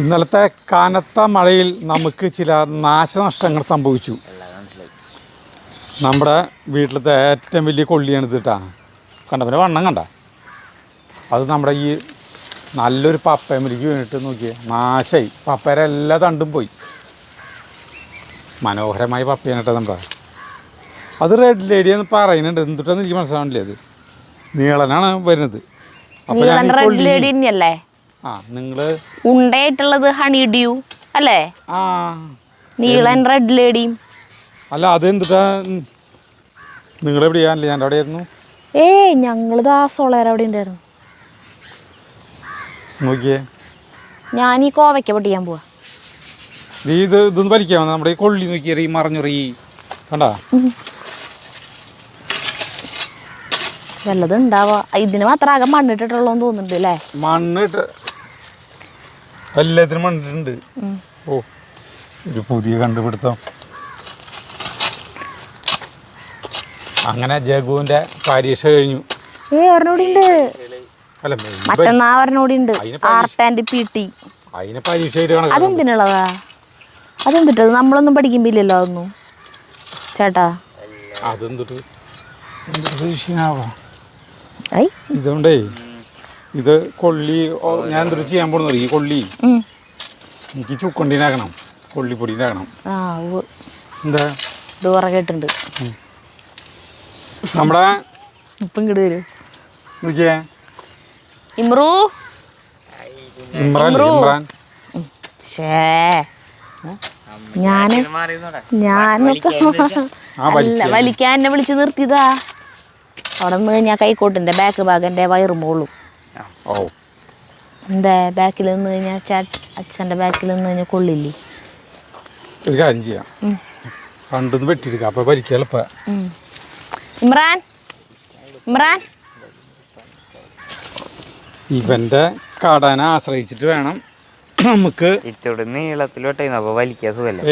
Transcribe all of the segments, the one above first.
ഇന്നലത്തെ കനത്ത മഴയിൽ നമുക്ക് ചില നാശനഷ്ടങ്ങൾ സംഭവിച്ചു. നമ്മുടെ വീട്ടിലത്തെ ഏറ്റവും വലിയ കൊള്ളിയാണ് ഇത് കേട്ടാ. കണ്ട പിന്നെ വണ്ണം കണ്ട. അത് നമ്മുടെ ഈ നല്ലൊരു പപ്പയമലിക്ക് വീണിട്ട് നോക്കിയേ, നാശമായി. പപ്പയുടെ എല്ലാ തണ്ടും പോയി. മനോഹരമായ പപ്പയാണ് കേട്ടോ നമ്മുടെ. അത് റെഡ് ലേഡി എന്ന് പറയുന്നുണ്ട്. എന്തിട്ടെന്ന് എനിക്ക് മനസ്സിലാവണില്ലേ. അത് നീളനാണ് വരുന്നത്. അപ്പോൾ ഞാൻ ആ നിങ്ങള് ഉണ്ടായിട്ടുള്ളത് ഹണി ഡ്യൂ അല്ലേ? ആ നീളൻ റെഡ് ലേഡിയും. അല്ല അത് എന്തിട്ടാ നിങ്ങളെവിടെയാ? അല്ലേ ഞാൻ അവിടെ ആയിരുന്നു. ഞങ്ങളിതാ സോളേർ അവിടെ ഉണ്ടായിരുന്നു. നോക്കിയേ, ഞാൻ ഈ കോവയ്ക്ക പൊട്ടിക്കാൻ പോവാ. ഇതൊന്ന് വലിക്കാമോ? നമ്മുടെ ഈ കൊള്ളി നോക്കിയ ഈ മറഞ്ഞുറി കണ്ടാ. വല്ലതും ഉണ്ടാവാ. ഇതിന് മാത്രം ആകെ മണ്ണിട്ടിട്ടുള്ളൂന്ന് തോന്നുന്നുണ്ട് അല്ലേ? മണ്ണിട്ട് എല്ലാത്തിനും മണ്ണിട്ടുണ്ട്. ഓ, ഒരു പുതിയ കണ്ടുപിടുത്തം. അങ്ങനെ ജഗുവിന്റെ പരീക്ഷ കഴിഞ്ഞു. ഒരെണ്ണോടിണ്ട്. അല്ല മറ്റന്നാ ഒരെണ്ണോടിണ്ട്. Art and PT. അതിന് പരീക്ഷ അതെന്തിനുള്ളതാ? അതെന്തിട്ടത്? നമ്മളൊന്നും പഠിക്കുമ്പില്ലല്ലോ അതൊന്നും ചേട്ടാ. അതെന്തിട്ട് ഇതുകൊണ്ടേ ഇത് കൊള്ളി ഞാൻ എന്തൊരു ചെയ്യാൻ പോണെന്ന് ഈ കൊള്ളി എനിക്ക് ചുക്കൊണ്ടീനാക്കണം, കൊള്ളിപ്പൊടിയിലാക്കണം. എന്താ കേട്ടുണ്ട് നമ്മുടെ ഇപ്പം ഇങ്ങോട്ട് വരും. നോക്കിയേ, ഇമ്രാൻ. ഞാനൊക്കെ അല്ല വലിക്കാൻ എന്നെ വിളിച്ച് നിർത്തിയതാ. അവിടെ നിന്ന് ഞാൻ കൈക്കോട്ടിന്റെ ബാക്ക് ഭാഗന്റെ വയറുമ്പോളും എന്താ ബാക്കിൽ നിന്ന് കഴിഞ്ഞാൽ അച്ഛൻ്റെ ബാക്കിൽ നിന്ന് കഴിഞ്ഞാൽ കൊള്ളില്ലേ. ഒരു കാര്യം ചെയ്യാം, പണ്ടൊന്ന് വെട്ടിയെടുക്കാം, അപ്പൊ ഭരിക്കാൻ എളുപ്പ. ഇമ്രാൻ ഇമ്രാൻ ഇവന്റെ കാടാനെ ആശ്രയിച്ചിട്ട് വേണം നമുക്ക്. നീളത്തിലോട്ടെ വലിക്കാൻ സുഖല്ലേ?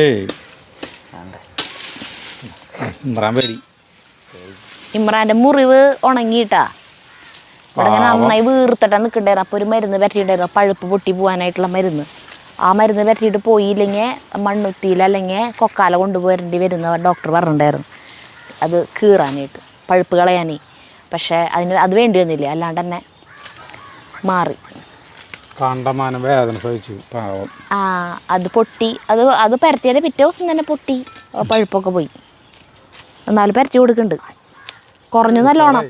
ഇമ്രാൻ പേടി. ഇമ്രാന്റെ മുറിവ് ഉണങ്ങിയിട്ടാ. ഇവിടെ ഞാൻ നന്നായി വീർത്തിട്ടാ നിൽക്കണ്ടായിരുന്നു. അപ്പോൾ ഒരു മരുന്ന് പരട്ടിയിട്ടുണ്ടായിരുന്നു, പഴുപ്പ് പൊട്ടി പോകാനായിട്ടുള്ള മരുന്ന്. ആ മരുന്ന് പരട്ടിയിട്ട് പോയില്ലെങ്കിൽ മണ്ണുത്തിയിൽ അല്ലെങ്കിൽ കൊക്കാല കൊണ്ടുപോരേണ്ടി വരുന്ന ഡോക്ടർ പറഞ്ഞിട്ടുണ്ടായിരുന്നു. അത് കീറാനായിട്ട്, പഴുപ്പ് കളയാനേ. പക്ഷേ അത് വേണ്ടി വന്നില്ല, അല്ലാണ്ട് തന്നെ മാറി. വേദന സഹിച്ചു പാവം. അത് പൊട്ടി. അത് പരത്തിയാൽ പിറ്റേ ദിവസം തന്നെ പൊട്ടി, പഴുപ്പൊക്കെ പോയി. എന്നാലും പരത്തി കൊടുക്കുന്നുണ്ട്, കുറഞ്ഞു നല്ലോണം.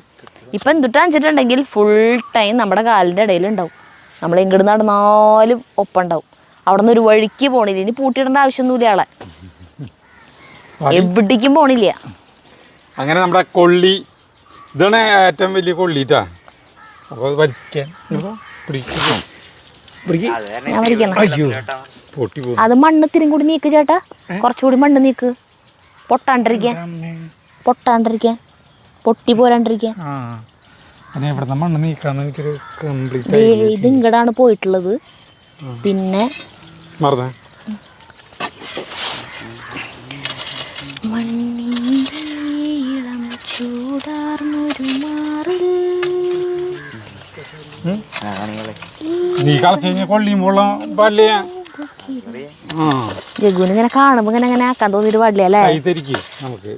ഇപ്പം എന്തിട്ടാ വെച്ചിട്ടുണ്ടെങ്കിൽ ഫുൾ ടൈം നമ്മുടെ കാലിൻ്റെ ഇടയിലുണ്ടാവും. നമ്മൾ എങ്ങോട്ട് നടന്നാലും ഒപ്പം ഉണ്ടാവും. അവിടെ നിന്ന് ഒരു വഴിക്ക് പോണില്ല. ഇനി പൂട്ടിയിടേണ്ട ആവശ്യമൊന്നുമില്ല ആളെ, എവിടേക്കും പോണില്ല. അങ്ങനെ നമ്മുടെ കൊള്ളി ഇതാണ് ഏറ്റവും വലിയ കൊള്ളിട്ടാ. അപ്പോൾ അത് വലിക്കാൻ ഞാൻ വലിക്കണം. അത് മണ്ണ് ഇത്തിരി കൂടി നീക്ക് ചേട്ടാ, കുറച്ചുകൂടി മണ്ണ് നീക്ക്. പൊട്ടാണ്ടിരിക്കാൻ പൊട്ടി പോരാണ്ടിരിക്കാൻ. ഇത് ഇങ്ങടാണ് പോയിട്ടുള്ളത്. പിന്നെ ജഗുവിനിങ്ങനെ കാണുമ്പോ ഇങ്ങനെ ആക്കാൻ തോന്നിട്ട് പാടില്ല അല്ലേ? നമുക്ക്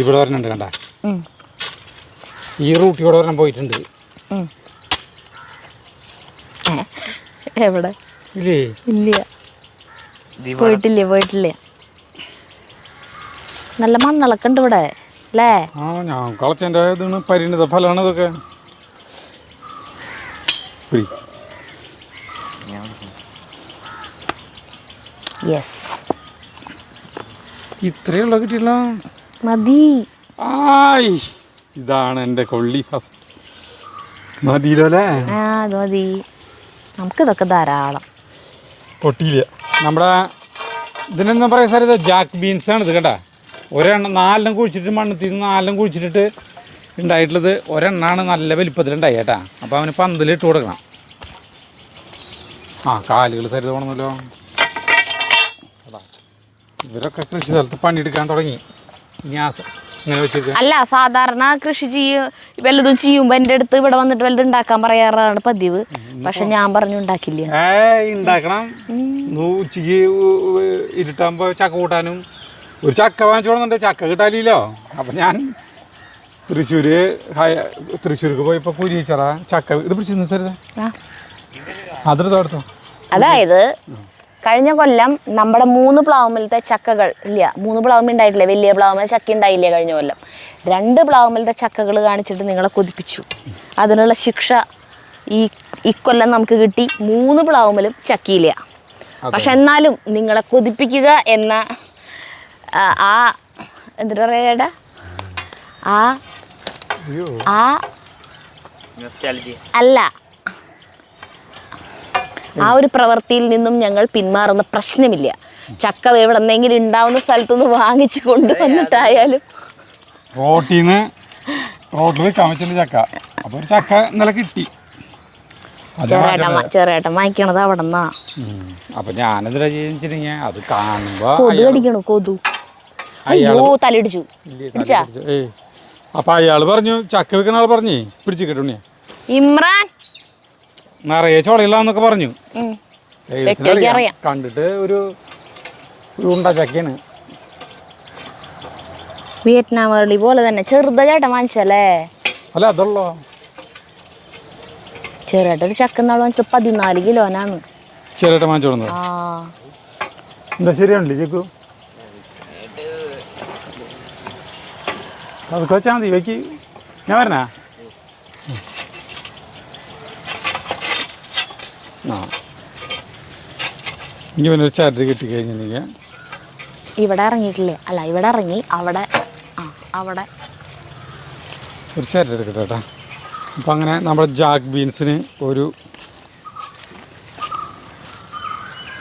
ഇവിടെ വരണുണ്ട് കണ്ട, ഈ റൂട്ടിലൂടെ ഒരെണ്ണം പോയിട്ടുണ്ട്. എവിടെ? ഇല്ല, പോയിട്ടില്ല. നല്ല മണ്ണിളക്കം ഉണ്ട് ഇവിടെ അല്ലേ? ഞാൻ കളച്ചതിൻ്റെ ഇതാണ്, പരിണിത ഫലമാണ് ഇതൊക്കെ. ഇത്രയുള്ള കിട്ടിയില്ല, മതി. ഇതാണ് എൻ്റെ കൊള്ളി. ഫസ്റ്റ് മതിയില്ലോ അല്ലേ? അത് മതി, നമുക്കിതൊക്കെ ധാരാളം. പൊട്ടിയില്ല. നമ്മുടെ ഇതിനെന്താ പറയുക സാർ, ഇത് ജാക്ക് ബീൻസ് ആണ് ഇത് കേട്ടാ. ഒരെണ്ണം 4 കുഴിച്ചിട്ട് മണ്ണത്തിൽ 4 കുഴിച്ചിട്ടിട്ട് ഉണ്ടായിട്ടുള്ളത് ഒരെണ്ണാണ് നല്ല വലിപ്പത്തിലുണ്ടായി കേട്ടാ. അപ്പോൾ അവന് പന്തലിട്ട് കൊടുക്കണം. കാലുകൾ സരി തോന്നണമല്ലോ. ഇവരൊക്കെ കൃഷി സ്ഥലത്ത് പണിയെടുക്കാൻ തുടങ്ങി. ഇങ്ങനെ വെച്ചിട്ട്? അല്ല, സാധാരണ കൃഷി വല്ലതും ചെയ്യുമ്പോ എൻ്റെ അടുത്ത് ഇവിടെ വന്നിട്ട് വല്ലതും ഉണ്ടാക്കാൻ പറയാറാണ് പതിവ്. പക്ഷെ ഞാൻ പറഞ്ഞു ഉണ്ടാക്കില്ല. ഉണ്ടാക്കണം. ഉച്ചക്ക് ഇരുട്ടാകുമ്പോ ചക്ക കൂട്ടാനും ഒരു ചക്ക വാങ്ങിച്ചോളുന്നുണ്ട്. ചക്ക കിട്ടാനില്ലോ. അപ്പൊ ഞാൻ തൃശ്ശൂർക്ക് പോയപ്പോ കുരിച്ചറ ചക്ക ഇത് പിടിച്ചു അതെടുത്തോ. അതായത് കഴിഞ്ഞ കൊല്ലം നമ്മുടെ 3 പ്ലാവുമ്മലത്തെ ചക്കകൾ ഇല്ല, 3 പ്ലാവുമ്മ ഉണ്ടായിട്ടില്ല, വലിയ പ്ലാവുമ്മ ചക്ക ഉണ്ടായില്ലേ കഴിഞ്ഞ കൊല്ലം. 2 പ്ലാവുമ്മലത്തെ ചക്കകൾ കാണിച്ചിട്ട് നിങ്ങളെ കൊതിപ്പിച്ചു. അതിനുള്ള ശിക്ഷ ഈ കൊല്ലം നമുക്ക് കിട്ടി. 3 പ്ലാവുമ്മലും ചക്കയില്ല. പക്ഷെ എന്നാലും നിങ്ങളെ കൊതിപ്പിക്കുക എന്ന എന്താ പറയുക അല്ല, ആ ഒരു പ്രവൃത്തിയിൽ നിന്നും ഞങ്ങൾ പിന്മാറുന്ന പ്രശ്നമില്ല. ചക്ക എവിടെ എന്തെങ്കിലും ഉണ്ടാവുന്ന സ്ഥലത്തുനിന്ന് വാങ്ങിച്ചു കൊണ്ടുവന്നിട്ടായാലും റോട്ടിൽ വെക്കാൻ ചക്ക. അപ്പൊ ഒരു ചക്ക ഇന്നലെ കിട്ടി. ചെറിയേട്ടൻ വാങ്ങിക്കണത് അവിടെ നിന്നാ. അപ്പൊ ഞാനെന്താ ചെയ്യുക, അത് കാണുമ്പോ കൊതു കടിക്കണു. കൊതു അയ്യോ തലയിടിച്ചു. അപ്പൊ അയാള് പറഞ്ഞു, ചക്ക വെക്കുന്ന ആള് പറഞ്ഞു പിടിച്ചു കിട്ടുണ്ണിയ ഇമ്രാൻ നിറയെ ചോളയില്ലാന്നൊക്കെ പറഞ്ഞു. കണ്ടിട്ട് ഒരു ഉണ്ട ചക്കയാണ്. വിയറ്റ്നാം വേളി പോലെ തന്നെ ചെറുതായിട്ട് വാങ്ങിച്ചല്ലേ? അല്ല അതുള്ളോ ചെറുതായിട്ട് ഒരു ചക്ക നാളെ വാങ്ങിച്ചത് 14 കിലോനാണ്. ചെറുതായിട്ട് വാങ്ങിച്ചോളുന്നത്. എന്താ ശരിയാണല്ലേ ചേക്കു? അതൊക്കെ വെച്ചാൽ മതി. വെക്ക്, ഞാൻ വരണേ. ഇനി പിന്നെ ഒരു ചരട് കിട്ടിക്കഴിഞ്ഞിട്ടുണ്ടെങ്കിൽ ഇവിടെ ഇറങ്ങിയിട്ടില്ലേ? അല്ല, ഇവിടെ ഇറങ്ങി അവിടെ അവിടെ ഒരു ചരട് എടുക്കട്ടെ കേട്ടോ. അപ്പം അങ്ങനെ നമ്മുടെ ജാക്ക് ബീൻസിന് ഒരു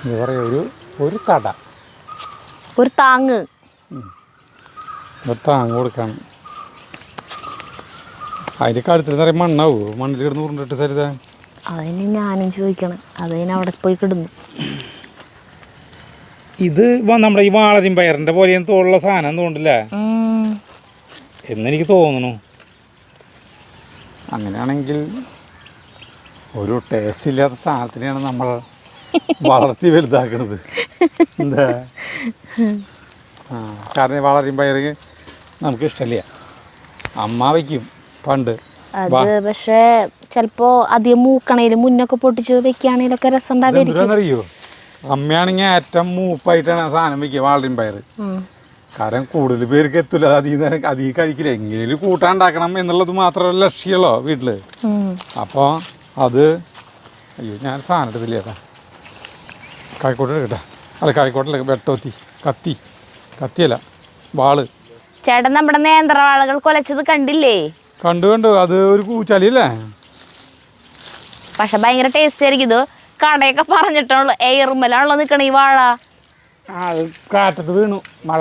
എന്താ പറയുക, ഒരു തട, ഒരു താങ്ങ് കൊടുക്കാണ്. അതിൻ്റെ കഴുത്തിൽ നിറയെ മണ്ണാവോ? മണ്ണിൽ കിടന്ന് ഉരുണ്ടിട്ട് സരിത? അതിന് ഞാനും ചോദിക്കണം. അതിന് അവിടെ പോയി കിടന്നു. ഇത് നമ്മുടെ ഈ വാളരിയും പയറിൻ്റെ പോലെയും തോളുള്ള സാധനം തോന്നില്ല എന്നെനിക്ക് തോന്നുന്നു. അങ്ങനെയാണെങ്കിൽ ഒരു ടേസ്റ്റ് ഇല്ലാത്ത സാധനത്തിനെയാണ് നമ്മൾ വളർത്തി വലുതാക്കുന്നത്. എന്താ? കാരണം വാളരിയും പയറ് നമുക്ക് ഇഷ്ടമില്ല. അമ്മ വയ്ക്കും പണ്ട്. അത് പക്ഷേ ചിലപ്പോ അധികം മൂക്കണേലും മുന്നൊക്കെ പൊട്ടിച്ച് വെക്കുകയാണെങ്കിലൊക്കെ രസം ഉണ്ടാവും. അറിയോ, അമ്മയാണെങ്കിൽ ഏറ്റവും മൂപ്പായിട്ടാണ് ആ സാധനം വയ്ക്കുക വാളരിയും പയറ്. കാരണം കൂടുതൽ പേർക്ക് എത്തില്ല, അധികം കഴിക്കില്ല. എങ്ങനെയും കൂട്ടാണ്ടാക്കണം എന്നുള്ളത് മാത്രമല്ല ലക്ഷ്യമുള്ളോ വീട്ടില്. അപ്പോൾ അത് അയ്യോ ഞാൻ സാധനം എടുത്തില്ല ചേട്ടാ. കായ്ക്കോട്ട് എടുക്കട്ടെ. അല്ല കായ്ക്കോട്ടല്ല, വെട്ടോത്തി കത്തിയല്ല വാള്. ചേട്ടൻ നമ്മുടെ നേന്ത്രവാളകൾ കൊലച്ചത് കണ്ടില്ലേ? കണ്ടു. അത് ഒരു കൂച്ചാലിയല്ലേ? പക്ഷെ ഭയങ്കര ടേസ്റ്റ് ആയിരിക്കും. ഇത് കടയൊക്കെ പറഞ്ഞിട്ടുള്ളൂ എയർമലാണല്ലോ നിൽക്കണ ഈ വാഴ. അത് കാറ്റത്ത് വീണു മഴ.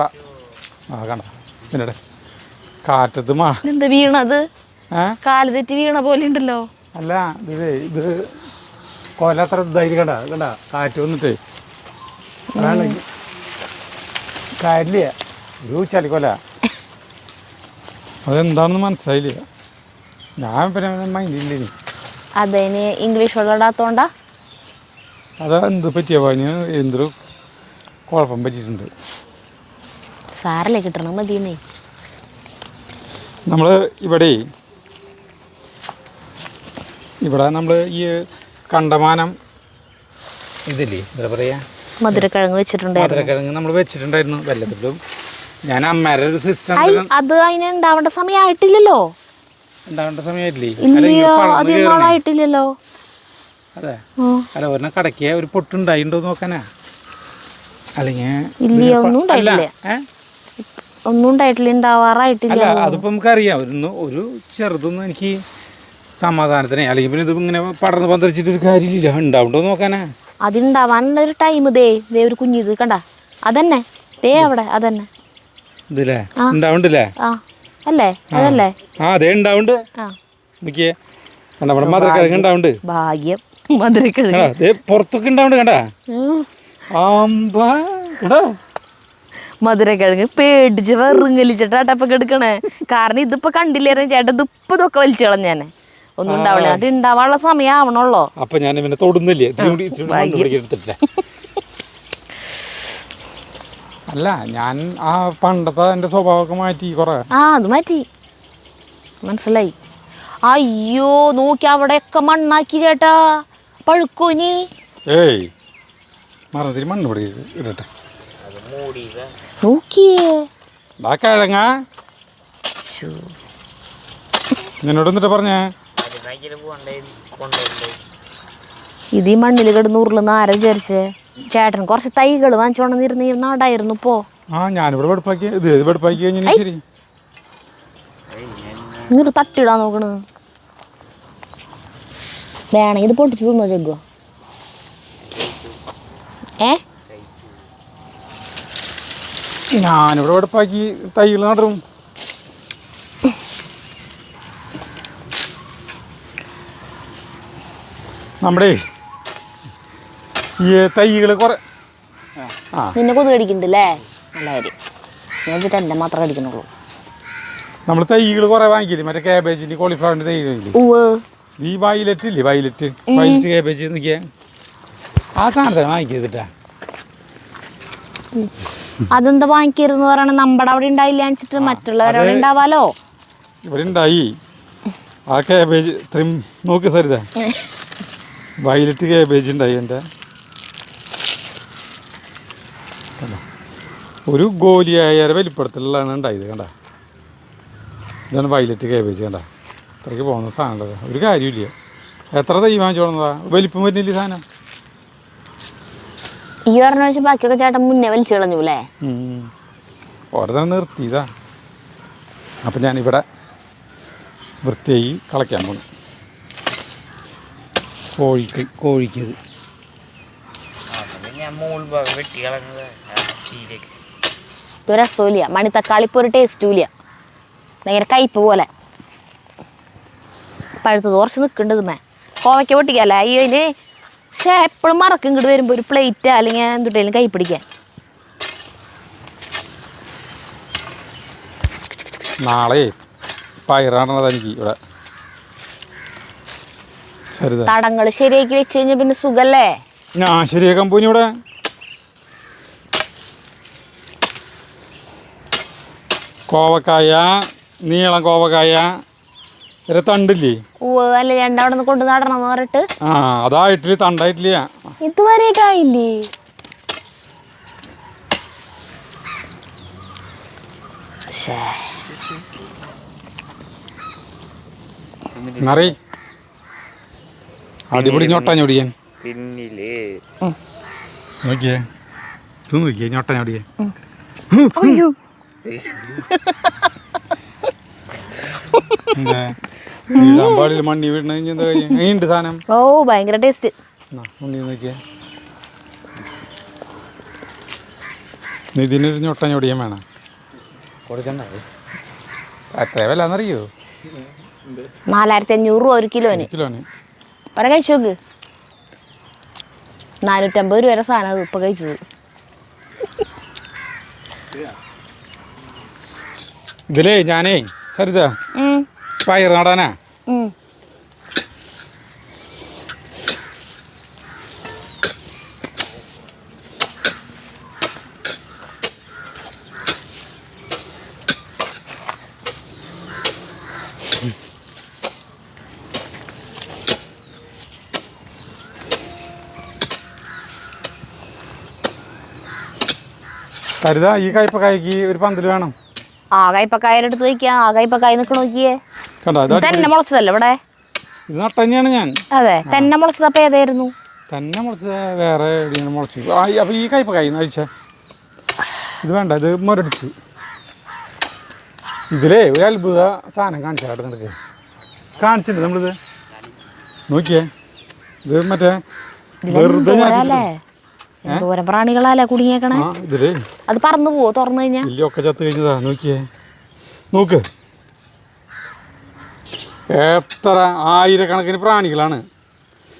കണ്ട പിന്നെ കാറ്റത്ത് മഴ. എന്താ വീണത്? കാല് തെറ്റി വീണ പോലെ ഉണ്ടല്ലോ. അല്ല ഇത് കൊല അത്ര ഇതായിരിക്കും. കണ്ട കാറ്റ് വന്നിട്ട് കാര്യമില്ല. ഒരു ചളിക്കൊല. അതെന്താണെന്ന് മനസ്സിലായില്ല. ഞാൻ പിന്നെ മൈൻഡില്ല. അതിന് ഇംഗ്ലീഷ് വെള്ളമിടാത്തോണ്ടാ? അതെന്ത് പറ്റിയ അതിന് എന്തൊരു കുഴപ്പം പറ്റിയിട്ടുണ്ട്. സാരല്ലേ, കിട്ടണം മതിയെന്നേ. നമ്മൾ ഇവിടെ നമ്മൾ ഈ കണ്ടമാനം ഇതില്ലേ എന്താ പറയുക, മധുരക്കിഴങ്ങ് മധുരക്കിഴങ്ങ് നമ്മൾ വെച്ചിട്ടുണ്ടായിരുന്നു വെല്ലത്തിലും. ഞാൻ അമ്മേരെ ഒരു സിസ്റ്റം അത് അതിന് ഉണ്ടാവേണ്ട സമയമായിട്ടില്ലല്ലോ. ഉണ്ടാവേണ്ട സമയമായിട്ടില്ലേ? ആയിട്ടില്ലല്ലോ. അതെ. അല്ല ഒരെണ്ണം കടക്കിയ ഒരു പൊട്ടുണ്ടായിണ്ടോ നോക്കാനാ? അല്ലെങ്കിൽ ഒന്നും ഉണ്ടായിട്ടില്ല, ഉണ്ടാവാറായിട്ടില്ല. അല്ല അതിപ്പോൾ നമുക്കറിയാം. ഒരു ചെറുതൊന്നും എനിക്ക് സമാധാനത്തിനെ, അല്ലെങ്കിൽ പിന്നെ ഇത് ഇങ്ങനെ പടർന്ന് പന്തരിച്ചിട്ടൊരു കാര്യമില്ല. ഉണ്ടാവുണ്ടോ നോക്കാനാ? അതുണ്ടാവാനുള്ള ഒരു ടൈം ദേ ഒരു കുഞ്ഞിത് കണ്ട അതന്നെ ദേ അവിടെ അതന്നെ ഇതില്ലേ ഉണ്ടാവുണ്ടല്ലേ? അല്ലേ അതല്ലേ? അതെ ഉണ്ടാവുണ്ട്. നോക്കിയേ നമ്മുടെ മധുരക്കിഴങ്ങ് ഉണ്ടാവുണ്ട്. ഭാഗ്യം മധുരക്കിഴങ്ങ് പുറത്തൊക്കെ ഉണ്ടാവുണ്ട്. കണ്ടാ മധുരക്കിഴങ്ങ് പേടിച്ച് വെറുങ്ങലിച്ചിട്ടാട്ടപ്പൊക്കെ എടുക്കണേ. കാരണം ഇതിപ്പോ കണ്ടില്ലായിരുന്നു ചേട്ടൻ ഇതൊക്കെ വലിച്ചു കളഞ്ഞാനെ. ഒന്നും ഉണ്ടാവില്ല, അത് ഉണ്ടാവാനുള്ള സമയം ആവണല്ലോ. അപ്പൊ ഞാൻ ഇവനെ തൊടുന്നില്ലേ? അല്ല, ഞാൻ ആ പണ്ടത്തെ എന്റെ സ്വഭാവമൊക്കെ മാറ്റി കൊറേ. അത് മാറ്റി, മനസ്സിലായി. അയ്യോ നോക്കി അവിടെയൊക്കെ മണ്ണാക്കി ചേട്ടാ, പഴുക്കോ ഇനി? ഏയ് മറന്നിട്ട് മണ്ണ് ഇവിടെ ഇടട്ടെ. നോക്കിയേ കിഴങ്ങ എന്നോട് എന്നിട്ട് പറഞ്ഞേ, ഇത് ഈ മണ്ണിൽ കിടന്ന് ഉരുളുന്ന ആരാ വിചാരിച്ചേ? ചേട്ടൻ കുറച്ച് തൈകൾ വാങ്ങിച്ചോണ്ടിരുന്ന നാടായിരുന്നു ഇപ്പോ. ഞാനിവിടെ വെടുപ്പാക്കി വെടുപ്പാക്കി കഴിഞ്ഞാൽ ശരി. ഇങ്ങോട്ട് തട്ടിടാൻ നോക്കണ്. വേണമെങ്കിൽ ഇത് പൊട്ടിച്ച് തിന്നോ ചെഗോ? ഞാനിവിടെ വെടുപ്പാക്കി തൈകൾ നടും. നമ്മുടെ ഈ തൈകൾ കുറെ നിന്നെ കൊതു കടിക്കണ്ടല്ലേ? നല്ല കാര്യം. ഞാൻ വെച്ചിട്ട് എൻ്റെ മാത്രമേ കടിക്കുന്നുള്ളൂ. നമ്മൾ തൈകൾ കുറെ വാങ്ങിക്കില്ലേ, മറ്റേ കാബേജിന്റെ കോളിഫ്ലവറിന്റെ തൈകളില്ലേ? ഈ വയലറ്റ് ഇല്ലേ, വയലറ്റ് കാബേജ് നോക്കിയാ ആ സാധനത്തിന് വാങ്ങിക്കരുതിട്ടാ. അതെന്താ വാങ്ങിക്കരുതെന്ന് പറയണ? നമ്മുടെ അവിടെ ഉണ്ടായില്ല വെച്ചിട്ട് മറ്റുള്ളവരവിടെ ഉണ്ടാവാലോ. ഇവിടെ ഉണ്ടായി ആ കാബേജ് ഇത്രയും നോക്ക് സരിത, വയലറ്റ് കാബേജ് ഉണ്ടായി. എൻ്റെ ഒരു ഗോലിയായ വലിപ്പത്തിലുള്ളതാണ് ഉണ്ടായത്. കണ്ട, ഇതാണ് വയലറ്റ് കാബേജ്. കണ്ട, ഇത്രയ്ക്ക് പോകുന്ന സാധനം ഒരു കാര്യമില്ല. എത്ര തൈ വാങ്ങിച്ചോളുന്നതാ? വലിപ്പം വരുന്നില്ല സാധനം. ഈ പറഞ്ഞ വെച്ചാൽ ബാക്കിയൊക്കെ ചേട്ടൻ മുന്നേ വലിച്ചു കളഞ്ഞു അല്ലേ? ഓരോ നിർത്തിയതാ. അപ്പം ഞാനിവിടെ വൃത്തിയായി കളയ്ക്കാൻ പോകുന്നു. കോഴിക്കത് ഒരു രസമില്ല. മണിത്തക്കാളി ഇപ്പോൾ ഒരു ടേസ്റ്റും ഇല്ല, ഭയങ്കര കയ്പ്പ് പോലെ. പഴുത്തത് കുറച്ച് നിൽക്കേണ്ടത് മേ കോവയ്ക്ക പൊട്ടിക്കല്ലേ? അയ്യോ ഇതിന് പക്ഷേ എപ്പോഴും മറക്കും ഇങ്ങോട്ട് വരുമ്പോൾ ഒരു പ്ലേറ്റ് അല്ലെങ്കിൽ എന്തുട്ടേലും കൈ പിടിക്കാൻ. നാളെ പയറാണത് എനിക്ക് ഇവിടെ. തടങ്ങൾ ശരിയാക്കി വെച്ച് കഴിഞ്ഞാൽ പിന്നെ സുഖല്ലേ? ഞാൻ ശരിയാക്കാൻ പോയി. ഇവിടെ കോവക്കായ, നീളം കോവക്കായ തണ്ടില്ലേ? അല്ല ചേട്ടൻ അവിടെ നിന്ന് കൊണ്ട് നടണം എന്ന് പറഞ്ഞിട്ട്. അതായിട്ടില്ല, തണ്ടായിട്ടില്ല, ഇതുവരെയായിട്ടായില്ലേ? അറി അടിപൊളി ഞൊട്ടാഞ്ഞൊടിയൻ. നോക്കിയേ, നോക്കിയേ ഞൊട്ടാഞ്ഞൊടിയൻ. പാടില്ല, മണ്ണി വീണ എന്താ കാര്യം? ഉണ്ട് സാധനം. ഓ ഭയങ്കര ടേസ്റ്റ്. ഉണ്ണി നോക്കിയേ, ഇതിനൊരു ഞൊട്ടാഞ്ഞൊടിയൻ വേണം. കൊടുക്കണ്ട, എത്ര വിലന്നറിയോ? 4500 രൂപ ഒരു കിലോന്. ഒരെ കഴിച്ചു നോക്ക്. 450 രൂപ വരെ സാധനം ഇപ്പൊ കഴിച്ചത്. ഇതിലേ ഞാനേ സരിത പയർ നടാനാ. സരിത, ഈ കയ്പക്കായ്ക്ക് ഒരു പന്തൽ വേണം. ആ കയ്പക്കായ എടുത്ത് വയ്ക്കാം. ആ കയ്പക്കായ നിൽക്കണ നോക്കിയേ, തന്നെ മുളച്ചതല്ലേ ഇവിടെ? ഇത് നട്ട തന്നെയാണ് ഞാൻ. അതെ, തന്നെ മുളച്ചത്. അപ്പം ഏതായിരുന്നു തന്നെ മുളച്ചത്? വേറെ എവിടെയാണ് മുളച്ചു? അപ്പം ഈ കയ്പക്കായ കഴിച്ച ഇത് വേണ്ട, ഇത് മുരടിച്ചു. ഇതിലേ ഒരു അത്ഭുത സാധനം കാണിച്ചാൽ നിനക്ക് കാണിച്ചിട്ടുണ്ട് നമ്മളിത്. നോക്കിയേ, ഇത് മറ്റേ വെറുതെ പ്രാണികളല്ലേ കുടുങ്ങിയേക്കണേ? ഇതിലേ അത് പറന്നു പോവോ തുറന്നു കഴിഞ്ഞാൽ? ഇല്ലൊക്കെ ചത്ത് കഴിഞ്ഞതാ. നോക്കിയേ, നോക്ക്, എത്ര ആയിരക്കണക്കിന് പ്രാണികളാണ്.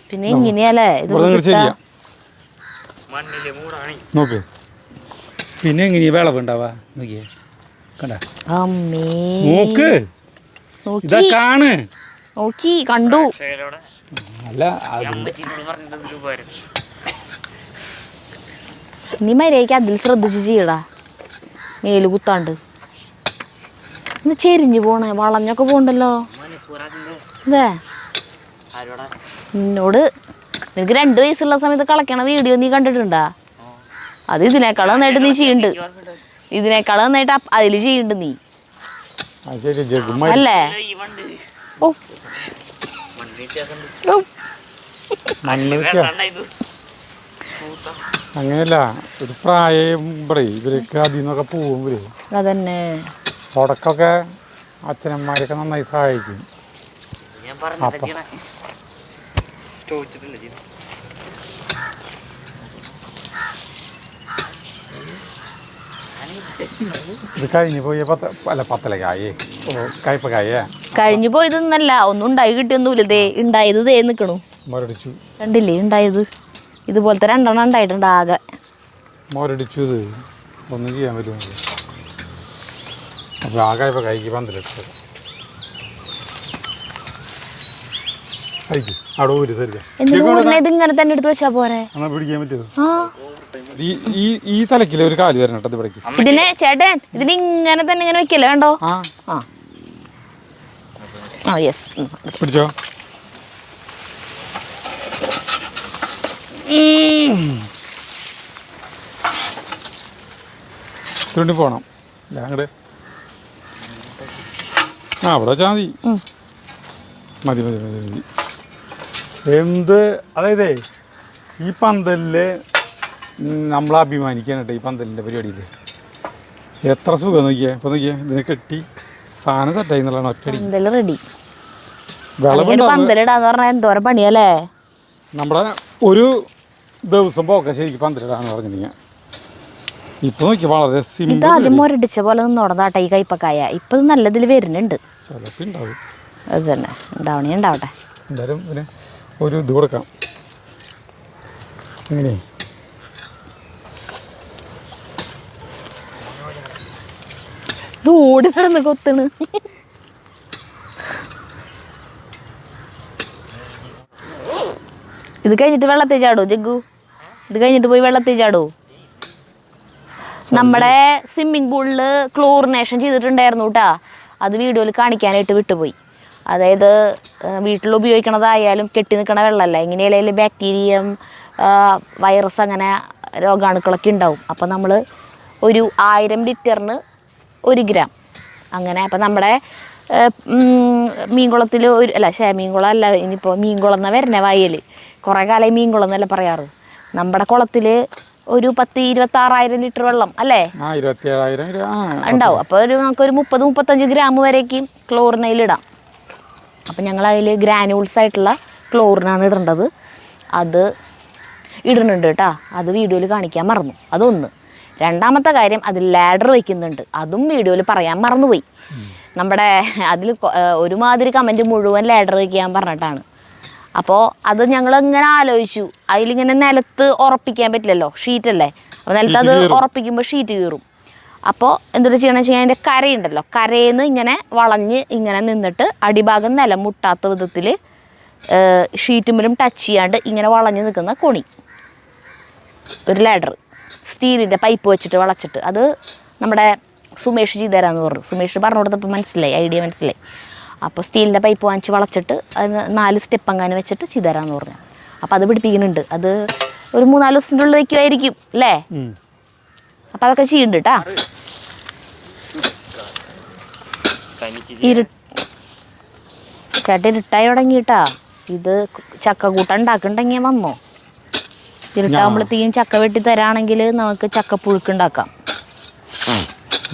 പിന്നെ ഇങ്ങനെയല്ലേ ഇത് ശരിയാ. നോക്ക്, പിന്നെ എങ്ങനെയാ വിളവുണ്ടാവാ നോക്കിയേ കണ്ട അമ്മേ നോക്ക് നോക്കി ഇതാ കാണ് നോക്കി കണ്ടു. അല്ല നീ മര്യാദയ്ക്ക് അതിൽ ശ്രദ്ധിച്ച് ചെയ്യടാ, മേല് കുത്താണ്ട്. ഇന്ന് ചെരിഞ്ഞു പോണേ, വളഞ്ഞൊക്കെ പോണ്ടല്ലോ. ഇതേ എന്നോട് നിനക്ക് 2 വയസ്സുള്ള സമയത്ത് കളക്കണ വീഡിയോ നീ കണ്ടിട്ടുണ്ടാ? അത് ഇതിനേക്കാൾ നന്നായിട്ട് നീ ചെയ്യുന്നുണ്ട്, ഇതിനേക്കാൾ നന്നായിട്ട് അതിൽ ചെയ്യുന്നുണ്ട് നീ അല്ലേ? ഓ അങ്ങനെയല്ല, ഒരു പ്രായം ഇവരൊക്കെ അതിൽ നിന്നൊക്കെ പോകുമ്പോ അതന്നെ തുടക്കൊക്കെ അച്ഛനന്മാരൊക്കെ നന്നായി സഹായിക്കും. ഇത് കഴിഞ്ഞു പോയ പത്തലക്കായേ കയ്പക്കായേ കഴിഞ്ഞു പോയതൊന്നല്ല, ഒന്നും ഉണ്ടായി കിട്ടിയൊന്നുമില്ല. ദേ ഉണ്ടായത് ദേ നിക്കണു, മോരടിച്ചു കണ്ടില്ലേ ഉണ്ടായത്. ഇതുപോലത്തെ 2 എണ്ണം ഉണ്ടായിട്ടുണ്ട് ആകെ. മോരടിച്ചു, ഇത് ഒന്നും ചെയ്യാൻ പറ്റുന്നില്ല. അപ്പോൾ ആ കയ്പക്കായ്ക്ക് പന്തലിട്ടത് കഴിക്കും അവിടെ ഒരു ശരി ഇത് ഇങ്ങനെ തന്നെ എടുത്ത് വെച്ചാ പോരെ? എന്നാൽ പിടിക്കാൻ പറ്റുമോ? ഈ തലക്കില് ഒരു കാല് വരണം കേട്ടോ ഇവിടേക്ക്. ഇതിനെ ചേട്ടൻ ഇതിന് ഇങ്ങനെ തന്നെ ഇങ്ങനെ വെക്കല്ലേ? കണ്ടോ? ആ യെസ്, പിടിച്ചോ. തുണ്ടി പോണം അല്ല അങ്ങോട്ട്. അവിടെ വെച്ചാൽ മതി മതി മതി മതി മതി. എന്ത് അതായത് ഈ പന്തലില് നമ്മൾ അഭിമാനിക്കാൻ കേട്ടോ. ഈ പന്തലിൻ്റെ പരിപാടിയിൽ എത്ര സുഖം നോക്കിയേ. ഇപ്പം നോക്കിയേ, ഇതിനെ കെട്ടി സാധനം സെറ്റായി എന്നുള്ളതാണ് ഒറ്റടി. റെഡി പന്തലിടാന്ന് പറഞ്ഞാൽ എന്തോരം പണിയല്ലേ. നമ്മുടെ ഒരു ദിവസം പോക്കെ ശരിക്കും പന്തലിടാന്ന് പറഞ്ഞിട്ടുണ്ടെങ്കിൽ ഇപ്പൊ നോക്കി വളരെ സിമ്പിൾ. ആദ്യം മുരടിച്ച പോലെ നിന്നോടതാട്ടെ ഈ കയ്പക്കായ. ഇപ്പൊ നല്ലതിൽ വരുന്നുണ്ട്. ചിലപ്പോൾ ഉണ്ടാവും. അത് തന്നെ ഉണ്ടാവണേ ഉണ്ടാവട്ടെ. എന്തായാലും പിന്നെ ഒരു ഇത് കൊടുക്കാം. എങ്ങനെ ഇത് ഓടി നടന്ന് കൊത്തണ്. ഇത് കഴിഞ്ഞിട്ട് വെള്ളത്തിൽ ചാടോ ജഗ്ഗു? ഇത് കഴിഞ്ഞിട്ട് പോയി വെള്ളത്തിൽ ചാടോ? നമ്മുടെ സ്വിമ്മിങ് പൂളില് ക്ലോറിനേഷൻ ചെയ്തിട്ടുണ്ടായിരുന്നു കേട്ടാ. അത് വീഡിയോയിൽ കാണിക്കാനായിട്ട് വിട്ടുപോയി. അതായത് വീട്ടിൽ ഉപയോഗിക്കണതായാലും കെട്ടി നിൽക്കണ വെള്ളമല്ല, എങ്ങനെയായാലും ബാക്ടീരിയം വൈറസ് അങ്ങനെ രോഗാണുക്കളൊക്കെ ഉണ്ടാവും. അപ്പോൾ നമ്മൾ ഒരു 1000 ലിറ്ററിന് 1 ഗ്രാം അങ്ങനെ. അപ്പം നമ്മുടെ മീൻകുളത്തിൽ മീൻകുളം അല്ല, ഇനിയിപ്പോൾ മീൻകുളം എന്നാ വരണേ വയൽ. കുറേ കാലമായി മീൻകുളം എന്നല്ല പറയാറ്. നമ്മുടെ കുളത്തിൽ ഒരു 10-26,000 ലിറ്റർ വെള്ളം അല്ലേ ഉണ്ടാവും. അപ്പോൾ നമുക്കൊരു 30-35 ഗ്രാം വരേക്കും ക്ലോറിനയിലിടാം. അപ്പം ഞങ്ങൾ അതിൽ ഗ്രാനുൾസ് ആയിട്ടുള്ള ക്ലോറിനാണ് ഇടേണ്ടത്. അത് ഇടുന്നുണ്ട് കേട്ടോ. അത് വീഡിയോയിൽ കാണിക്കാൻ മറന്നു. അതൊന്ന്. രണ്ടാമത്തെ കാര്യം, അതിൽ ലാഡർ വയ്ക്കുന്നുണ്ട്. അതും വീഡിയോയിൽ പറയാൻ മറന്നുപോയി. നമ്മുടെ അതിൽ ഒരുമാതിരി കമൻറ്റ് മുഴുവൻ ലാഡർ വയ്ക്കാൻ പറഞ്ഞിട്ടാണ്. അപ്പോൾ അത് ഞങ്ങളിങ്ങനെ ആലോചിച്ചു. അതിലിങ്ങനെ നിലത്ത് ഉറപ്പിക്കാൻ പറ്റില്ലല്ലോ, ഷീറ്റല്ലേ. അപ്പോൾ നിലത്ത് അത് ഉറപ്പിക്കുമ്പോൾ ഷീറ്റ് കീറും. അപ്പോൾ എന്തൊരു ചെയ്യണമെന്ന് വെച്ച് കഴിഞ്ഞാൽ അതിൻ്റെ കരയുണ്ടല്ലോ, കരയിൽ നിന്ന് ഇങ്ങനെ വളഞ്ഞ് ഇങ്ങനെ നിന്നിട്ട് അടിഭാഗം നിലം മുട്ടാത്ത വിധത്തിൽ ഷീറ്റുമ്പിലും ടച്ച് ചെയ്യാണ്ട് ഇങ്ങനെ വളഞ്ഞ് നിൽക്കുന്ന കൊണി ഒരു ലാഡർ സ്റ്റീലിൻ്റെ പൈപ്പ് വെച്ചിട്ട് വളച്ചിട്ട്. അത് നമ്മുടെ സുമേഷ് ചെയ്ത് തരാമെന്ന് പറഞ്ഞു. സുമേഷ് പറഞ്ഞു കൊടുത്തപ്പോൾ മനസ്സിലായി, ഐഡിയ മനസ്സിലായി. അപ്പോൾ സ്റ്റീലിൻ്റെ പൈപ്പ് വാങ്ങിച്ച് വളച്ചിട്ട് അത് 4 സ്റ്റെപ്പ് അങ്ങനെ വെച്ചിട്ട് ചെയ്ത് തരാമെന്ന് പറഞ്ഞു. അപ്പോൾ അത് പിടിപ്പിക്കുന്നുണ്ട്. അത് ഒരു 3-4 ദിവസത്തിൻ്റെ ഉള്ളിൽ വയ്ക്കുമായിരിക്കും അല്ലേ? അപ്പോൾ അതൊക്കെ ചെയ്യുന്നുണ്ട് കേട്ടാ. ചേട്ടൻ ഇരുട്ടായി തുടങ്ങിയിട്ടാ. ഇത് ചക്ക കൂട്ടം ഉണ്ടാക്കുന്നുണ്ടെങ്കിൽ വന്നോ? ഇരുട്ടാകുമ്പോഴത്തേക്കും ചക്ക വെട്ടി തരാണെങ്കിൽ നമുക്ക് ചക്കപ്പുഴുക്ക് ഉണ്ടാക്കാം.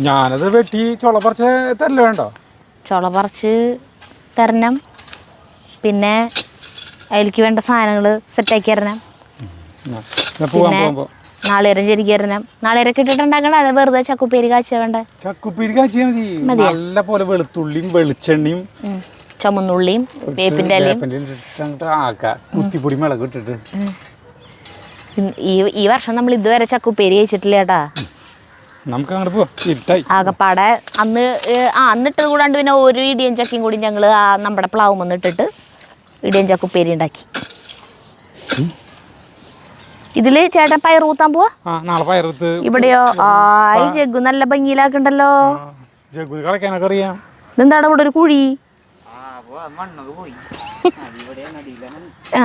ഞാനത് വെട്ടി ചുള പറിച്ച് തരല്ലോ? വേണ്ടോ? ചുള പറിച്ച് തരണം. പിന്നെ അതിലേക്ക് വേണ്ട സാധനങ്ങൾ സെറ്റാക്കി തരണം. പിന്നെ നാളേരം ശരിക്കും തരണം. നാളേരൊക്കെ ഇട്ടിട്ടുണ്ടാക്കണ അത് വെറുതെ ചക്കുപ്പേരി കാഴ്ച വേണ്ട. ചക്കുപ്പേരി കാഴ്ച മതി. നല്ല പോലെ വെളുത്തുള്ളിയും വെളിച്ചെണ്ണയും ചുമന്നുള്ളിയും വേപ്പിൻ്റെ ഇലയും കുത്തിപ്പൊടി മിളക് ഇട്ടിട്ട്. ഈ വർഷം നമ്മൾ ഇതുവരെ ചക്കുപ്പേരി കഴിച്ചിട്ടില്ല ചേട്ടാ. നമുക്ക് അങ്ങോട്ട് പോവാം, ഇരുട്ടായി. ആകപ്പാടെ അന്നിട്ടത് കൂടാണ്ട് പിന്നെ ഒരു ഇടിയൻ ചക്കയും കൂടി ഞങ്ങൾ ആ നമ്മുടെ പ്ലാവും വന്നിട്ടിട്ട് ഇടിയൻ ചക്ക ഉപ്പേരി ഉണ്ടാക്കി. ഇതില് ചേട്ടൻ പയർ കൂത്താൻ പോവാ? നാളെ പയറുത്ത്. ഇവിടെയോ? ഈ ജഗ്ഗു നല്ല ഭംഗിയിലാക്കണ്ടല്ലോ. കളക്കാനൊക്കെ അറിയാം. ഇതെന്താണ് ഇവിടെ ഒരു കുഴി? ആ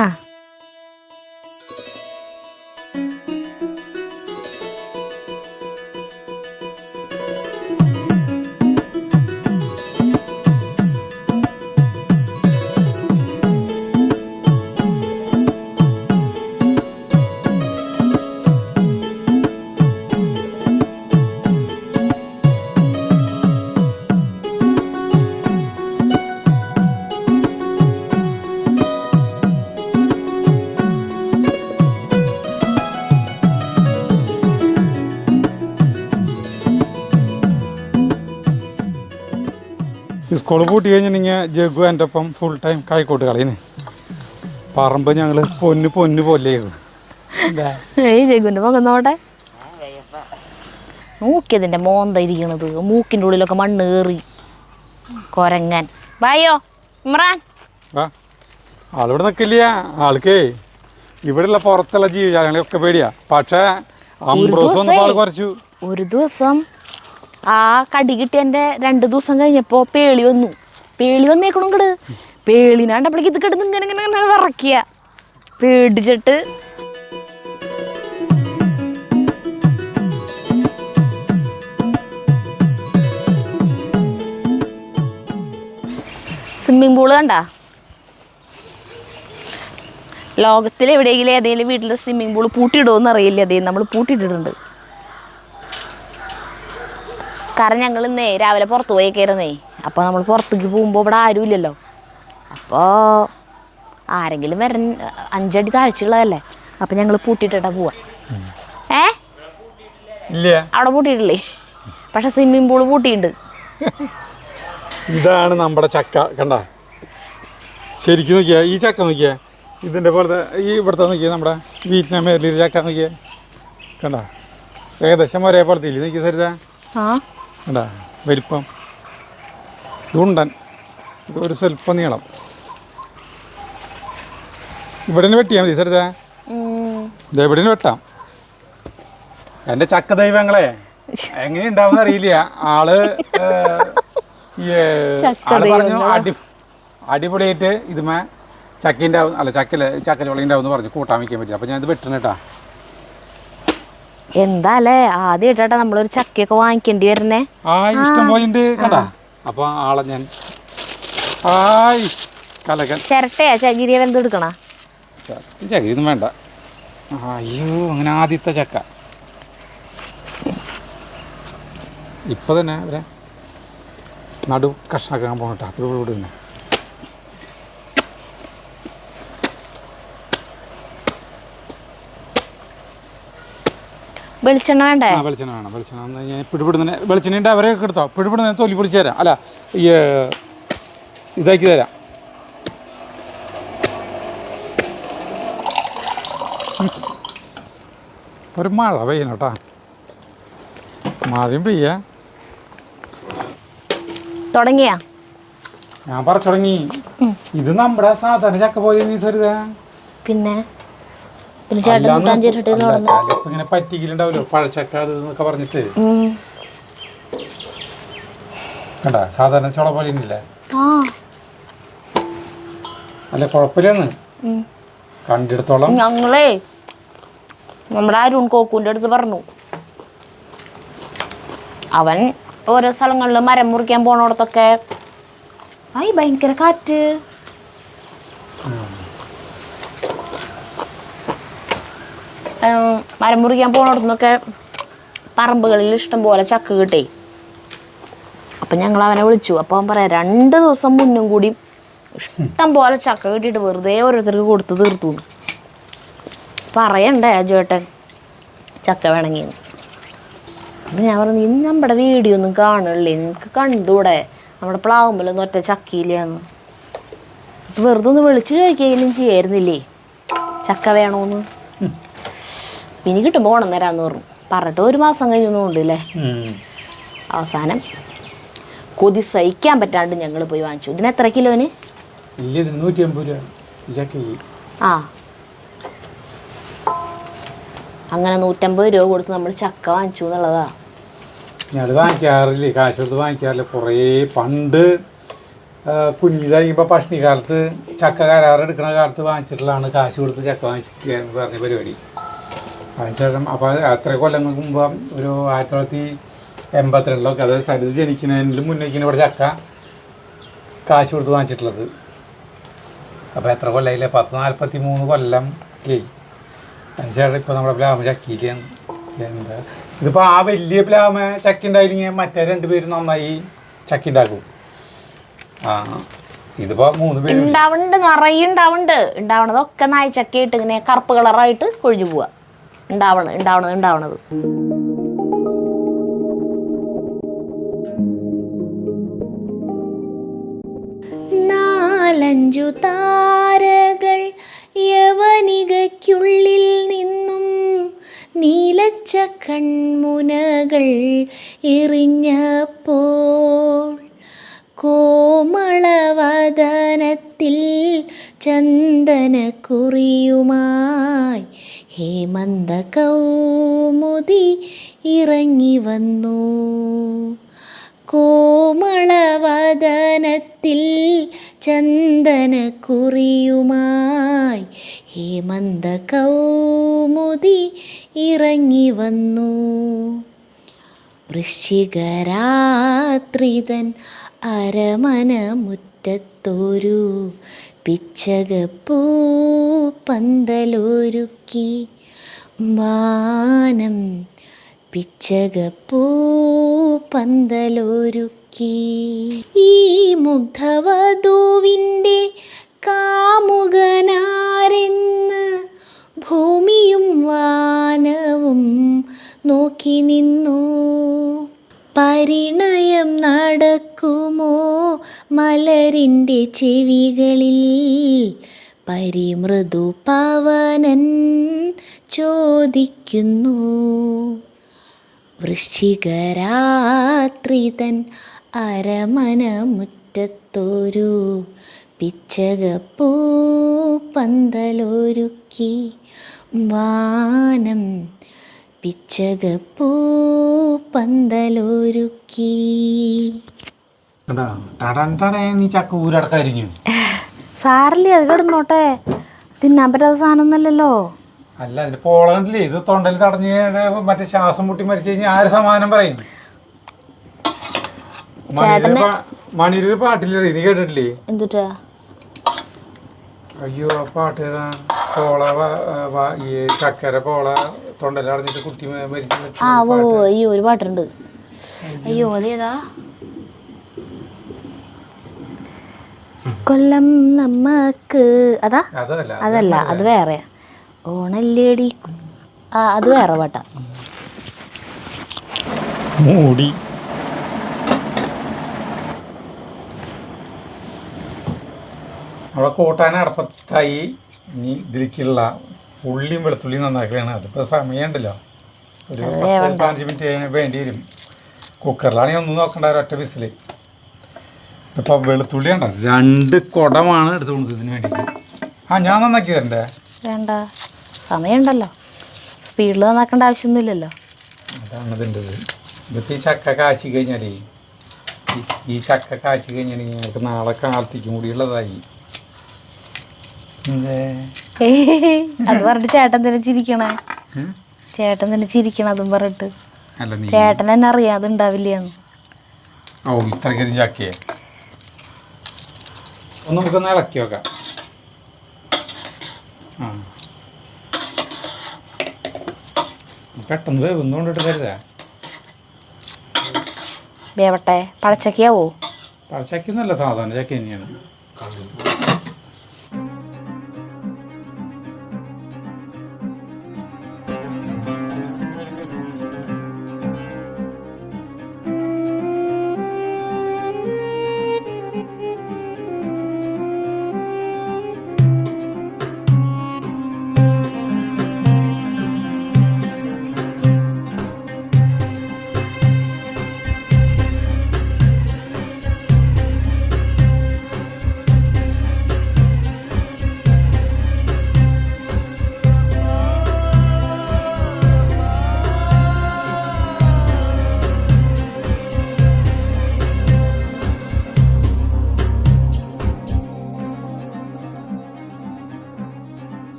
സ്കൂൾ പൂട്ടി കഴിഞ്ഞിട്ടുണ്ടെങ്കിൽ ജഗ്ഗു എൻ്റെ ഒപ്പം ഫുൾ ടൈം കായിക്കോട്ട് കളയുന്നു. പറമ്പ് ഞങ്ങൾ പൊന്നു പോലെയായിരുന്നു. ജഗ്ഗുവിൻ്റെ മുഖം നോട്ടെ, നോക്കിയതിൻ്റെ മോന്ത ഇരിക്കണത്. മൂക്കിൻ്റെ ഉള്ളിലൊക്കെ മണ്ണ് കയറി കൊരങ്ങൻ. ബായോ ഇമ്രാൻ. ആളിവിടെ നിൽക്കില്ല. ആൾക്കേ ഇവിടെയുള്ള പുറത്തുള്ള ജീവജാലങ്ങളെയൊക്കെ പേടിയാ. പക്ഷേ അംബ്രോസ് വന്നപ്പോൾ ആൾ കുറച്ചു. ഒരു ദിവസം ആ കടി കിട്ടിയതിൻ്റെ 2 ദിവസം കഴിഞ്ഞപ്പോൾ പേളി വന്നേക്കണം ഇങ്ങട്. പേളിനാണ്ടപ്പോഴേക്ക് ഇത് കിടന്ന് ഇങ്ങനെ വിറക്കുക. പേടിച്ചിട്ട് സ്വിമ്മിങ് പൂള് കണ്ട? ലോകത്തിൽ എവിടെയെങ്കിലും ഏതെങ്കിലും വീട്ടിൽ സ്വിമ്മിങ് പൂള് പൂട്ടിയിടുമെന്ന് അറിയില്ല. അതേ നമ്മൾ പൂട്ടിയിട്ടിട്ടുണ്ട്. കാരണം ഞങ്ങൾ ഇന്നേ രാവിലെ പുറത്ത് പോയി കയറുന്നേ. അപ്പോൾ നമ്മൾ പുറത്തേക്ക് പോകുമ്പോൾ ഇവിടെ ആരും ഇല്ലല്ലോ. അപ്പോൾ ആരെങ്കിലും 5 അടി താഴ്ചയുള്ളതല്ലേ. അപ്പം ഞങ്ങൾ പൂട്ടിയിട്ടാ പോവാ. അവിടെ പൂട്ടിയിട്ടില്ലേ? പക്ഷെ സ്വിമ്മിങ് പൂള് പൂട്ടിയിട്ടുണ്ട്. ഇതാണ് നമ്മുടെ ചക്ക. കണ്ട, ശരിക്കും നോക്കിയാ ഈ ചക്ക നോക്കിയാ ഇതിൻ്റെ പോലത്തെ ഈ ഇവിടുത്തെ നോക്കിയാൽ നമ്മുടെ വിയറ്റ്നാമേറിലൊരു ചക്ക നോക്കിയാ കണ്ട, ഏകദേശം ഒരേ പോലത്തെ ഇല്ലേ നോക്കിയാ സരിത? കണ്ട വലിപ്പം. ഇതുണ്ടൻ, ഇത് ഒരു സ്വല്പം നീളം. ഇവിടെ നിന്ന് വെട്ടിയാൽ മതി സരിത. ഇത് എവിടെ നിന്ന് വെട്ടാം. എൻ്റെ ചക്ക ദൈവങ്ങളെ എങ്ങനെയുണ്ടാവുന്ന അറിയില്ല. ആള് പറഞ്ഞു അടിപൊളിയായിട്ട് ഇതുമേ ചക്കേൻ്റെ അല്ല ചക്ക ചുളയുണ്ടാവും പറഞ്ഞു കൂട്ടാൻ വയ്ക്കാൻ പറ്റില്ല. അപ്പം ഞാൻ ഇത് വെട്ടണ കേട്ടാ. എന്താല്ലേ ആദ്യമായിട്ടാ നമ്മളൊരു ചക്കയൊക്കെ വാങ്ങിക്കേണ്ടി വരുന്നേ. ഇഷ്ടം പോലെ ഉണ്ട് കണ്ടാ. അപ്പൊ ആളെ ഞാൻ കലകൻ ചിരട്ടയാ ചകിരിയ എന്ത് എടുക്കണ? ചകിരി ഒന്നും വേണ്ട. അയ്യോ, അങ്ങനെ ആദ്യത്തെ ചക്ക ഇപ്പൊ തന്നെ അവരെ നടു കഷ്ണാക്കാൻ പോകട്ടെ. അത്ര കൂടെ തന്നെ വെളിച്ചെണ്ണ വേണ്ടേ? വെളിച്ചെണ്ണ വേണം. വെളിച്ചെണ്ണ ഞാൻ പിടിപിടുന്ന വെളിച്ചെണ്ണ അവരെയൊക്കെ എടുത്തോ. പിടിപിടുന്ന തൊലി പൊടിച്ച് തരാം. അല്ല ഇതാക്കി തരാം. ഒരു മഴ പെയ്യണം കേട്ടാ. മഴയും പെയ്യാ തുടങ്ങിയാ. ഞാൻ പറഞ്ഞു തുടങ്ങി. ഇത് നമ്മുടെ സാധാരണ ചക്ക പോലെ സരിത. പിന്നെ ഇങ്ങനെ പറ്റിക്കലുണ്ടാവല്ലോ പഴച്ചക്ക അത് എന്നൊക്കെ പറഞ്ഞിട്ട്. കണ്ട സാധാരണ ചോള പോലെ ഇല്ലേ? അല്ല കുഴപ്പമില്ലെന്ന് കണ്ടിടത്തോളം. ഞങ്ങളേ നമ്മുടെ അരുൺ കോക്കൂൻ്റെ അടുത്ത് പറഞ്ഞു, അവൻ ഓരോ സ്ഥലങ്ങളിൽ മരം മുറിക്കാൻ പോണോടത്തൊക്കെ ഭയങ്കര കാറ്റ്. മരം മുറിക്കാൻ പോണോടത്തുനിന്നൊക്കെ പറമ്പുകളിൽ ഇഷ്ടം പോലെ ചക്ക കിട്ടേ. അപ്പം ഞങ്ങൾ അവനെ വിളിച്ചു. അപ്പോൾ അവൻ പറയാം 2 ദിവസം മുന്നും കൂടി ഇഷ്ടം പോലെ ചക്ക കിട്ടിയിട്ട് വെറുതെ ഓരോരുത്തർക്ക് കൊടുത്ത് തീർത്തു. പറയണ്ടേ ചേട്ടൻ ചക്ക വേണമെങ്കിൽ. അപ്പം ഞാൻ പറഞ്ഞു, ഇന്ന് നമ്മുടെ വീഡിയോ ഒന്നും കാണില്ലേ, നിനക്ക് കണ്ടൂടെ നമ്മുടെ പ്ലാവുമ്പലൊന്നും ഒറ്റ ചക്കയില്ലാന്ന്. വെറുതെ ഒന്ന് വിളിച്ചു ചോദിക്കുകയും ചെയ്യായിരുന്നില്ലേ ചക്ക വേണോന്ന്. പിന്നെ കിട്ടുമ്പോൾ ഓണം തരാമെന്ന് പറഞ്ഞു. പറഞ്ഞിട്ട് 1 മാസം കഴിഞ്ഞൊന്നും അല്ലേ. അവസാനം കൊതി സഹിക്കാൻ പറ്റാണ്ട് ഞങ്ങൾ പോയി വാങ്ങിച്ചു. ഇതിന് എത്ര കിലോന്? ഇല്ല, 150 രൂപ. ആ, അങ്ങനെ 150 രൂപ കൊടുത്ത് നമ്മൾ ചക്ക വാങ്ങിച്ചു എന്നുള്ളതാ. ഞങ്ങൾ വാങ്ങിക്കാറില്ലേ, കാശ് കൊടുത്ത് വാങ്ങിക്കാറില്ല. കുറേ പണ്ട് കുഞ്ഞിതായിരിക്കുമ്പോൾ പഷ്ണിക്കാലത്ത് ചക്ക കരാറെടുക്കുന്ന കാലത്ത് വാങ്ങിച്ചിട്ടുള്ളതാണ് കാശ് കൊടുത്ത് ചക്ക വാങ്ങിക്കുക എന്ന് പറഞ്ഞ പരിപാടി. അതിനുശേഷം അപ്പോൾ അത്ര കൊല്ലങ്ങൾക്ക് മുമ്പ് ഒരു 1982 അതായത് സരിത് ജനിക്കുന്നതിന് മുന്നേക്കാണ് ഇവിടെ ചക്ക കാശ് കൊടുത്ത് വാങ്ങിച്ചിട്ടുള്ളത്. അപ്പോൾ എത്ര കൊല്ലമായില്ലേ, 43 കൊല്ലം ആയി. അതിനുശേഷം ഇപ്പോൾ നമ്മുടെ പ്ലാമ ചക്കിയിലാണ്. എന്താ ഇതിപ്പോൾ ആ വലിയ പ്ലാമ ചക്ക ഉണ്ടായില്ലെങ്കിൽ മറ്റേ 2 പേരും നന്നായി ചക്ക ഉണ്ടാക്കും. ആ, ഇതിപ്പോൾ 3 പേര് ഉണ്ടാവുന്നുണ്ട്, നിറയെ ഉണ്ടാവണതൊക്കെ നായ്ച്ചക്കയിട്ട് ഇങ്ങനെ കറുപ്പ് കളറായിട്ട് കൊഴിഞ്ഞു പോവുക. ഉണ്ടാവണത് 4-5 താരകൾ യവനികയ്ക്കുള്ളിൽ നിന്നും നീലച്ച കൺമുനകൾ എറിഞ്ഞപ്പോൾ കോമളവദനത്തിൽ ചന്ദനക്കുറിയുമായി ഹേമന്ത കൗമുദി ഇറങ്ങി വന്നു. കോമളവദനത്തിൽ ചന്ദനക്കുറിയുമായി ഹേമന്ത കൗമുദി ഇറങ്ങി വന്നു. വൃശ്ചികരാത്രിതൻ അരമന മുറ്റത്തൊരു പിച്ചകപ്പൂ പന്തലൊരുക്കി വാനം പിച്ചകപ്പൂ പന്തലൊരുക്കി. ഈ മുഗ്ധവധുവിൻ്റെ കാമുകനാരെന്ന് ഭൂമിയും വാനവും നോക്കി നിന്നു. പരിണയം നടക്കുമോ മലരിൻ്റെ ചെവികളിൽ പരിമൃദു പവനൻ ചോദിക്കുന്നു. വൃശ്ചികരാത്രിതൻ അരമന മുറ്റത്തൊരു പിച്ചകപ്പൂ പന്തലൊരുക്കി വാനം പിച്ചകപ്പൂ പന്തലൊരുക്കി. നീ ചക്ക ഊരടക്കരിഞ്ഞു സാറില്ലേ, അത് കിടന്നോട്ടെ, തിന്നാൻ പറ്റാത്ത സാധനം ഒന്നല്ലല്ലോ. അല്ല, അതിന്റെ പോളണ്ടില്ലേ, ഇത് തൊണ്ടയിൽ തടഞ്ഞ് മറ്റേ ശ്വാസം മുട്ടി മരിച്ചു കഴിഞ്ഞാൽ ആര് സമാധാനം പറയും? മണിയൊരു പാട്ടില്ലേ, നീ കേട്ടിട്ടില്ലേ? എന്തുട്ടാ? അയ്യോ, ആ പാട്ട് ഏതാ? പോള ഈ ചക്കര പോള തൊണ്ടയിൽ അടഞ്ഞിട്ട് കുട്ടി മരിച്ചു. ആ ഓ, അയ്യോ ഒരു പാട്ടുണ്ട്. അയ്യോ അതേതാ? കൊല്ലം നമ്മക്ക് അതാ? അതല്ല, അത് വേറെ. ഓണല്ലേടി, ആ അത് വേറെ പാട്ടാ. മൂടി അവിടെ കൂട്ടാൻ അടപ്പത്തായി. ഇനി ഇതിലേക്കുള്ള ഉള്ളിയും വെളുത്തുള്ളിയും നന്നാക്കുകയാണ്. അതിപ്പോൾ സമയമുണ്ടല്ലോ, ഒരു 10-15 മിനിറ്റ് വേണ്ടി വരും. കുക്കറിലാണെങ്കിൽ ഒന്നും നോക്കണ്ട, ഒരൊറ്റ വിസിൽ. ഇതിപ്പോൾ വെളുത്തുള്ളി ഉണ്ടോ, 2 കുടമാണ് എടുത്തുകൊണ്ട് ഇതിന് വേണ്ടിയിട്ട്. ആ, ഞാൻ നന്നാക്കി തരണ്ടേ? വേണ്ട, സമയമുണ്ടല്ലോ, സ്പീഡിൽ നന്നാക്കേണ്ട ആവശ്യമൊന്നുമില്ലല്ലോ. അതാണ് ഇതിൻ്റെ ഇത്. ഇതിപ്പോൾ ഈ ചക്ക കാച്ചി കഴിഞ്ഞാലേ, ഈ ചക്ക കാച്ചി കഴിഞ്ഞാൽ ഞങ്ങൾക്ക് നാളെ കാലത്തേക്കും കൂടിയുള്ളതായി. അത് പറഞ്ഞിട്ട് ചേട്ടൻ തന്നെ ചിരിക്കണേ, ചേട്ടൻ തന്നെ ചിരിക്കണം അതും പറഞ്ഞിട്ട്. ചേട്ടൻ തന്നെ അറിയാതെ ഉണ്ടാവില്ലെന്ന്. ഓ, ഇത്രയ്ക്കും ചക്കയെ ഒന്ന് നമുക്കൊന്ന് ഇളക്കി വെക്കാം. ആ, പെട്ടെന്ന് വേവുന്നോണ്ടിട്ട് തരുതാ. വേവട്ടെ. പഴച്ചക്കയാവോ? പഴച്ചക്കൊന്നുമല്ല, സാധാരണ ചക്ക തന്നെയാണ്.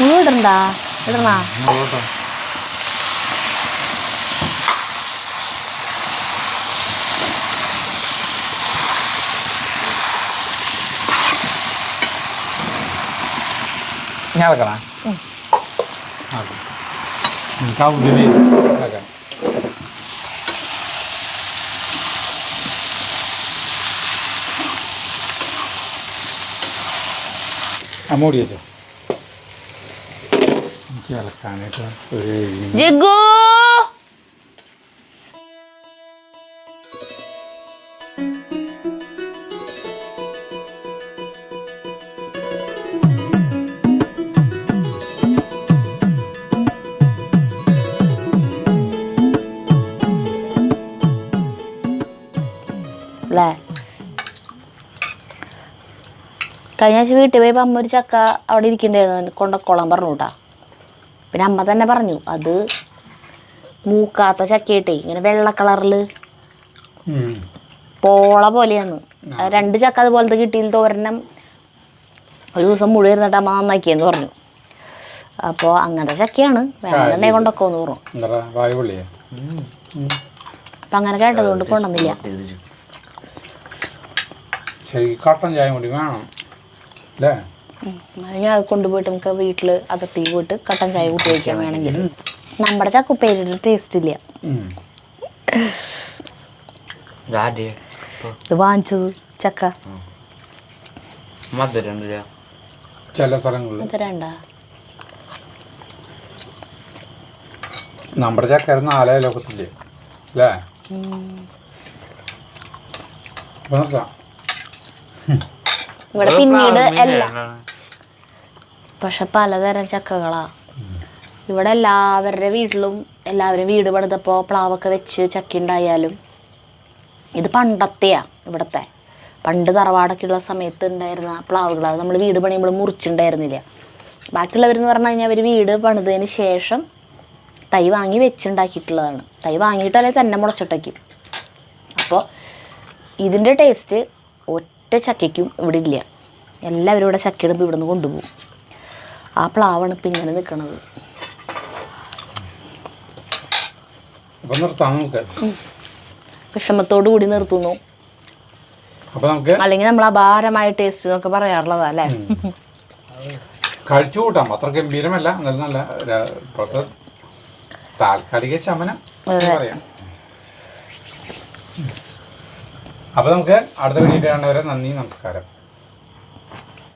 നീ ഇടണ്ടാ ഇടണ ഞാൻ ഇളക്കണ എനിക്ക് ആ ഉള്ളിൽ ഇളക്കാം. മൂടി വെച്ചോ. എനിക്ക് ഇളക്കാനായിട്ട് ഒരു ജഗ്ഗു അല്ലേ കഴിഞ്ഞ ആഴ്ച വീട്ടിൽ പോയപ്പോൾ അമ്മ ഒരു ചക്ക അവിടെ ഇരിക്കണ്ടായിരുന്നു കൊണ്ടക്കോളാൻ പറഞ്ഞു കേട്ടാ. പിന്നെ അമ്മ തന്നെ പറഞ്ഞു അത് മൂക്കാത്ത ചക്കയിട്ടേ ഇങ്ങനെ വെള്ള കളറിൽ പോള പോലെയാണ്. 2 ചക്ക അതുപോലത്തെ കിട്ടിയിൽ തോരണം ഒരു ദിവസം മുഴുവൻ ഇരുന്നിട്ട് അമ്മ നന്നാക്കിയെന്ന് പറഞ്ഞു. അപ്പോൾ അങ്ങനത്തെ ചക്കയാണ് വേണമെന്നുണ്ടെങ്കിൽ കൊണ്ടക്കോന്ന് പറഞ്ഞു. അപ്പം അങ്ങനെ കേട്ടതുകൊണ്ട് കൊണ്ടുവന്നില്ല. കട്ടൻ ചായ കൂടി വേണം അല്ലേ? ഞാൻ അത് കൊണ്ടുപോയിട്ട് നമുക്ക് വീട്ടിൽ അകത്തി പോയിട്ട് കട്ടൻ ചായ കൂട്ടി വയ്ക്കാൻ വേണമെങ്കിൽ. നമ്മുടെ ചക്ക ഉപ്പേരിയുടെ ടേസ്റ്റ് ഇല്ല. ഇത് വാങ്ങിച്ചത് ചക്ക ചില സ്ഥലങ്ങളിൽ മധുരണ്ടാ. നമ്മുടെ ചക്കര 4 ലോകത്തില്ലേ അല്ലേ? ഇവിടെ പിന്നീട് എല്ലാം പക്ഷെ പലതരം ചക്കകളാ. ഇവിടെ എല്ലാവരുടെ വീട്ടിലും എല്ലാവരും വീട് പണിതപ്പോൾ പ്ലാവൊക്കെ വെച്ച് ചക്ക ഉണ്ടായാലും ഇത് പണ്ടത്തെയാ. ഇവിടത്തെ പണ്ട് തറവാടൊക്കെയുള്ള സമയത്ത് ഉണ്ടായിരുന്ന പ്ലാവുകൾ അത് നമ്മൾ വീട് പണിയുമ്പോൾ മുറിച്ചിട്ടുണ്ടായിരുന്നില്ല. ബാക്കിയുള്ളവരെന്ന് പറഞ്ഞു കഴിഞ്ഞാൽ അവർ വീട് പണിതതിന് ശേഷം തൈ വാങ്ങി വെച്ചുണ്ടാക്കിയിട്ടുള്ളതാണ്. തൈ വാങ്ങിയിട്ടല്ലേ തന്നെ മുളച്ചിട്ടയ്ക്കും. അപ്പോൾ ഇതിൻ്റെ ടേസ്റ്റ് ഒറ്റ ചക്കയ്ക്കും ഇവിടെ ഇല്ല. എല്ലാവരും ഇവിടെ ചക്ക ഇടുമ്പോൾ ഇവിടെ നിന്ന് കൊണ്ടുപോകും. ആ പ്ലാവാണ് ഇപ്പം ഇങ്ങനെ നിൽക്കുന്നത്. വിഷമത്തോടു കൂടി നിർത്തുന്നു. അല്ലെങ്കിൽ നമ്മൾ അപാരമായ ടേസ്റ്റ് എന്നൊക്കെ പറയാറുള്ളതാ അല്ലേ? കഴിച്ചു കൂട്ടാം. അത്ര ഗംഭീരമല്ല, നല്ല താൽക്കാലിക ശമനം പറയാം. അപ്പൊ നമുക്ക് അടുത്ത വീഡിയോ കാണുന്നവരെ നന്ദി, നമസ്കാരം.